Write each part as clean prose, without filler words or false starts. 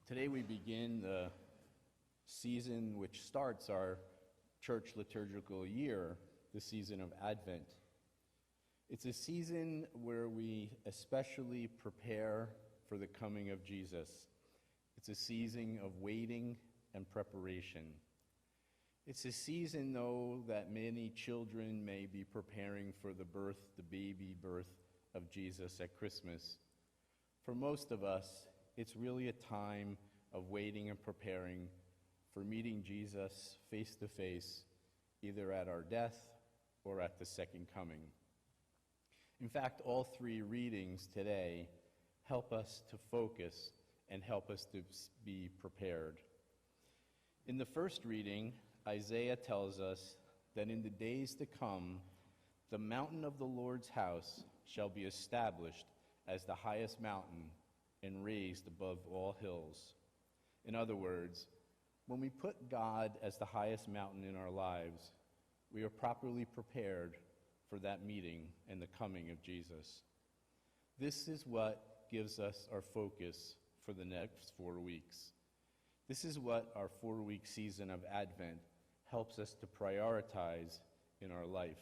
Today we begin the season which starts our church liturgical year, the season of Advent. It's a season where we especially prepare for the coming of Jesus. It's a season of waiting and preparation. It's a season, though, that many children may be preparing for the baby birth of Jesus at Christmas. For most of us, it's really a time of waiting and preparing for meeting Jesus face to face, either at our death or at the second coming. In fact, all three readings today help us to focus and help us to be prepared. In the first reading, Isaiah tells us that in the days to come, the mountain of the Lord's house shall be established as the highest mountain and raised above all hills. In other words, when we put God as the highest mountain in our lives, we are properly prepared for that meeting and the coming of Jesus. This is what gives us our focus for the next 4 weeks. This is what our 4-week season of Advent helps us to prioritize in our life.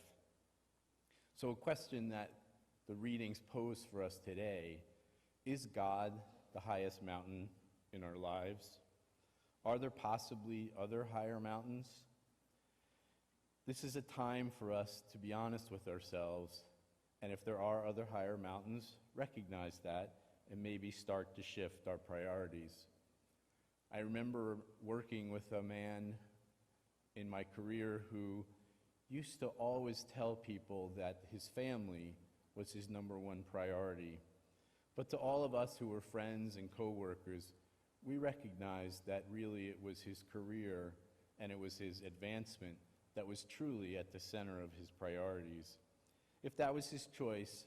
So a question that the readings pose for us today: is God the highest mountain in our lives? Are there possibly other higher mountains? This is a time for us to be honest with ourselves, and if there are other higher mountains, recognize that and maybe start to shift our priorities. I remember working with a man in my career who used to always tell people that his family was his number one priority. But to all of us who were friends and co-workers, we recognized that really it was his career and it was his advancement that was truly at the center of his priorities. If that was his choice,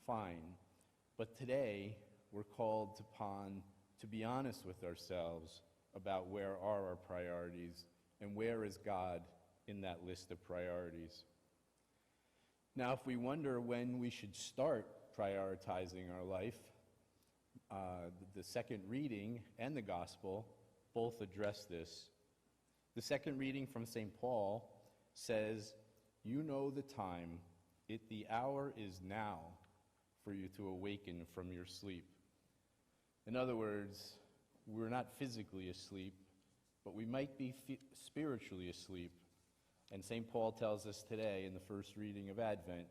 fine. But today, we're called upon to be honest with ourselves about where are our priorities and where is God in that list of priorities. Now, if we wonder when we should start prioritizing our life, the second reading and the gospel both address this. The second reading from St. Paul says, "You know the time, the hour is now for you to awaken from your sleep." In other words, we're not physically asleep, but we might be spiritually asleep. And St. Paul tells us today in the first reading of Advent,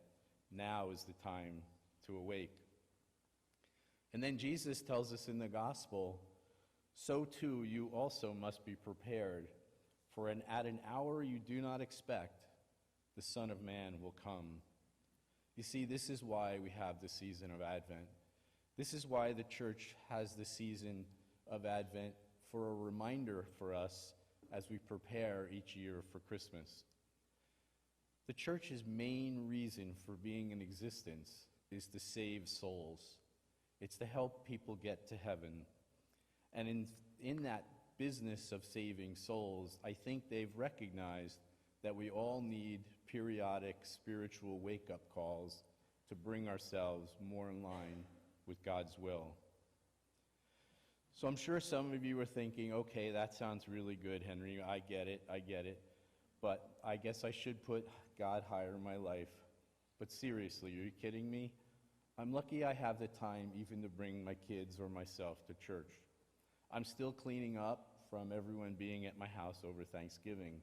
now is the time to awake. And then Jesus tells us in the gospel, "So too you also must be prepared, for at an hour you do not expect, the Son of Man will come." You see, this is why we have the season of Advent. This is why the church has the season of Advent, for a reminder for us as we prepare each year for Christmas. The church's main reason for being in existence is to save souls. It's to help people get to heaven. And in that business of saving souls, I think they've recognized that we all need periodic spiritual wake-up calls to bring ourselves more in line with God's will. So I'm sure some of you are thinking, okay, that sounds really good, Henry. I get it. But I guess I should put God higher in my life. But seriously, are you kidding me? I'm lucky I have the time even to bring my kids or myself to church. I'm still cleaning up from everyone being at my house over Thanksgiving.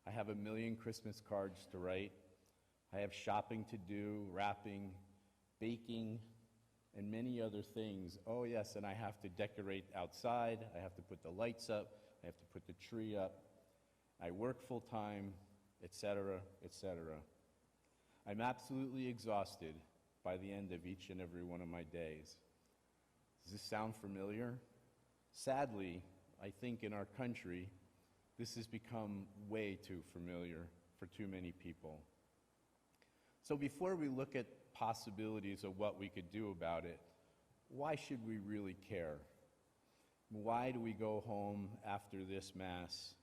I have 1 million Christmas cards to write. I have shopping to do, wrapping, baking, and many other things. Oh yes, and I have to decorate outside. I have to put the lights up. I have to put the tree up. I work full time, etc., etc. I'm absolutely exhausted by the end of each and every one of my days. Does this sound familiar? Sadly, I think in our country, this has become way too familiar for too many people. So before we look at possibilities of what we could do about it, why should we really care? Why do we go home after this Mass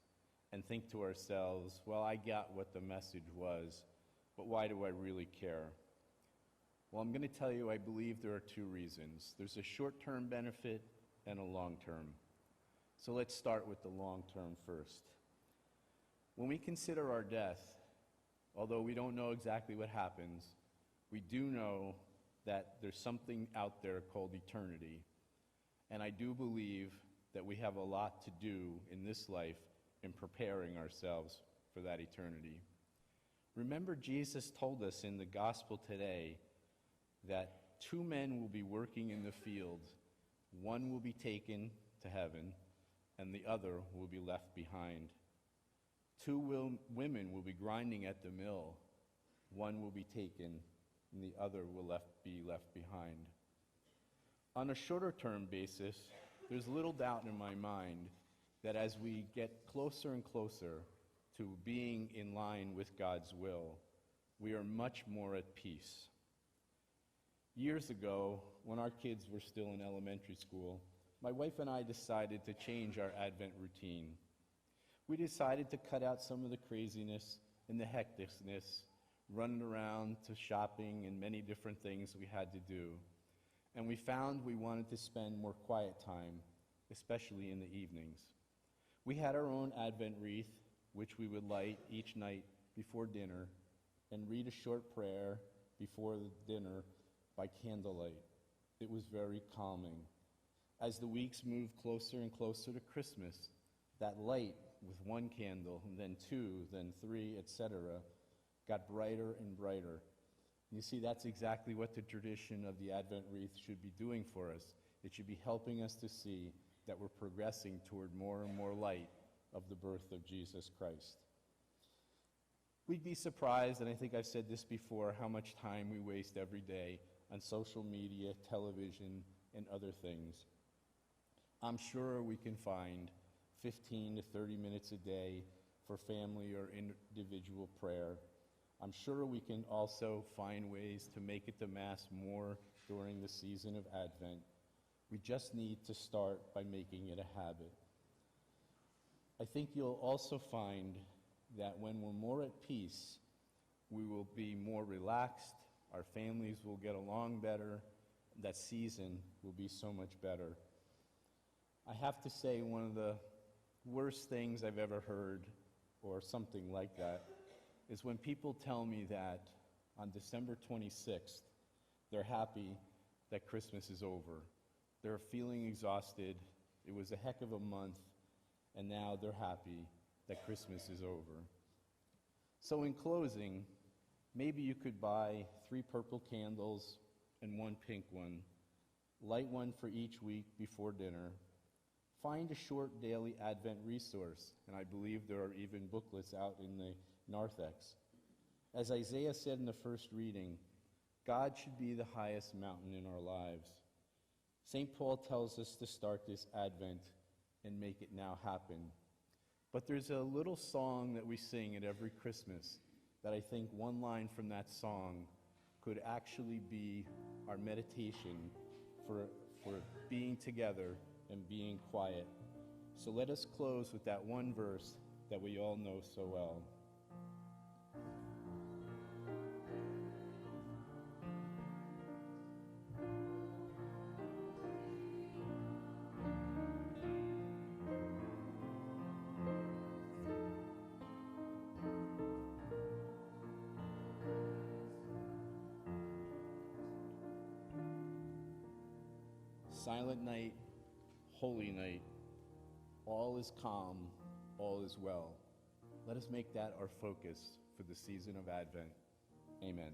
and think to ourselves, well, I got what the message was, but why do I really care? Well, I'm going to tell you, I believe there are two reasons. There's a short-term benefit and a long-term. So let's start with the long term first. When we consider our death, although we don't know exactly what happens, we do know that there's something out there called eternity. And I do believe that we have a lot to do in this life in preparing ourselves for that eternity. Remember, Jesus told us in the gospel today that 2 men will be working in the fields. One will be taken to heaven, and the other will be left behind. 2 women will be grinding at the mill. One will be taken, and the other will be left behind. On a shorter-term basis, there's little doubt in my mind that as we get closer and closer to being in line with God's will, we are much more at peace. Years ago, when our kids were still in elementary school, my wife and I decided to change our Advent routine. We decided to cut out some of the craziness and the hecticness, running around to shopping and many different things we had to do. And we found we wanted to spend more quiet time, especially in the evenings. We had our own Advent wreath, which we would light each night before dinner, and read a short prayer before the dinner by candlelight. It was very calming. As the weeks moved closer and closer to Christmas, that light with 1 candle, and then 2, then 3, etc., got brighter and brighter. You see, that's exactly what the tradition of the Advent wreath should be doing for us. It should be helping us to see that we're progressing toward more and more light of the birth of Jesus Christ. We'd be surprised, and I think I've said this before, how much time we waste every day on social media, television, and other things. I'm sure we can find 15 to 30 minutes a day for family or individual prayer. I'm sure we can also find ways to make it to Mass more during the season of Advent. We just need to start by making it a habit. I think you'll also find that when we're more at peace, we will be more relaxed, our families will get along better, that season will be so much better. I have to say, one of the worst things I've ever heard, or something like that, is when people tell me that on December 26th, they're happy that Christmas is over. They're feeling exhausted. It was a heck of a month, and now they're happy that Christmas is over. So in closing, maybe you could buy 3 purple candles and 1 pink one, light one for each week before dinner. Find a short daily Advent resource, and I believe there are even booklets out in the narthex. As Isaiah said in the first reading, God should be the highest mountain in our lives. St. Paul tells us to start this Advent and make it now happen. But there's a little song that we sing at every Christmas that I think one line from that song could actually be our meditation for being together and being quiet. So let us close with that one verse that we all know so well. Silent night, holy night, all is calm, all is well. Let us make that our focus for the season of Advent. Amen.